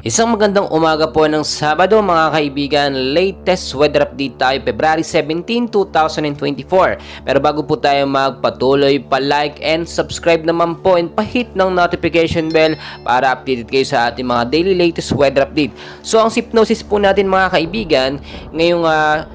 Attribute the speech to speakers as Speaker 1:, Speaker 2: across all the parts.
Speaker 1: Isang magandang umaga po ng Sabado mga kaibigan. Latest weather update tayo February 17, 2024. Pero bago po tayo magpatuloy, pa-like and subscribe naman po and pa-hit ng notification bell para updated kayo sa ating mga daily latest weather update. So ang hypnosis po natin mga kaibigan, ngayong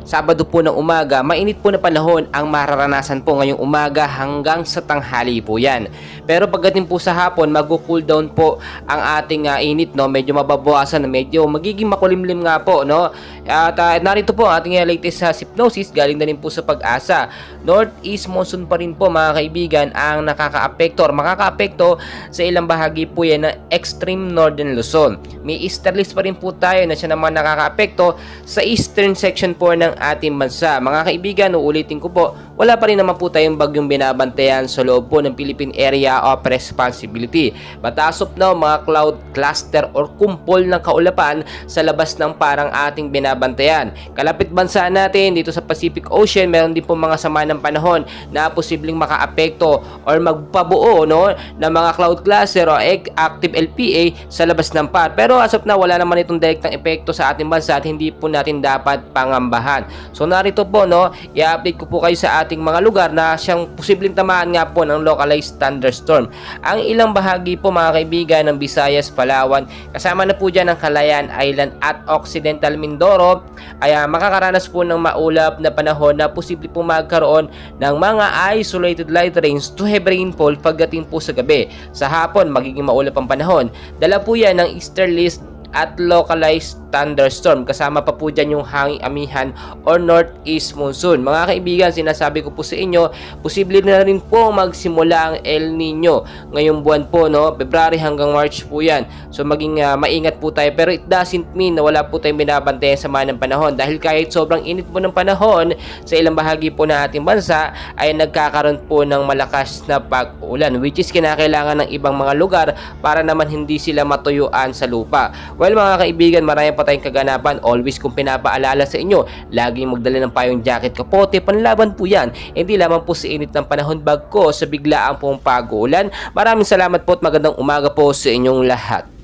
Speaker 1: Sabado po ng umaga, mainit po na panahon ang mararanasan po ngayong umaga hanggang sa tanghali po yan. Pero pagdating po sa hapon, mag-cool down po ang ating init, no? Medyo mababawasan, medyo magiging makulimlim nga po, no? At narito po ang ating latest hypnosis, galing na rin po sa Pag-asa. Northeast monsoon pa rin po mga kaibigan ang nakakaapekto or makakaapekto sa ilang bahagi po yan ng extreme northern Luzon. May easterlies pa rin po tayo na siya naman nakakaapekto sa eastern section po ng ating bansa. Mga kaibigan, uulitin ko po, wala pa rin naman po tayong bagyong binabantayan sa loob po ng Philippine Area of Responsibility. But as of now, mga cloud cluster or kumpol ng kaulapan sa labas ng parang ating binabantayan. Kalapit bansa natin dito sa Pacific Ocean, meron din po mga sama ng panahon na posibleng makaapekto or magpabuo, no, ng mga cloud cluster o active LPA sa labas ng PAR. Pero as of now, wala naman itong direktang epekto sa ating bansa at hindi po natin dapat pangambahan. So narito po, no, i-update ko po kayo sa ating mga lugar na siyang posibleng tamaan nga po ng localized thunderstorm. Ang ilang bahagi po mga kaibigan ng Visayas, Palawan, kasama na po dyan ang Calayan Island at Occidental Mindoro, ay makakaranas po ng maulap na panahon na posible po magkaroon ng mga isolated light rains to heavy rainfall pagdating po sa gabi. Sa hapon, magiging maulap ang panahon. Dala po yan ng easterlies at localized thunderstorm. Kasama pa po dyan yung hanging amihan or northeast monsoon. Mga kaibigan, sinasabi ko po sa inyo, posible na rin po magsimula ang El Nino ngayong buwan po, no? February hanggang March po yan. So maging maingat po tayo. Pero it doesn't mean na wala po tayong binabantayan sa ng panahon. Dahil kahit sobrang init po ng panahon sa ilang bahagi po ng ating bansa, ay nagkakaroon po ng malakas na pag-ulan, which is kinakailangan ng ibang mga lugar para naman hindi sila matuyuan sa lupa. Well mga kaibigan, marami pa tayong kaganapan. Always kong pinapaalala sa inyo, laging magdala ng payong jacket, kapote, panlaban po yan. Hindi lamang po sa init ng panahon bagko sa biglaang pong pag-uulan. Maraming salamat po at magandang umaga po sa inyong lahat.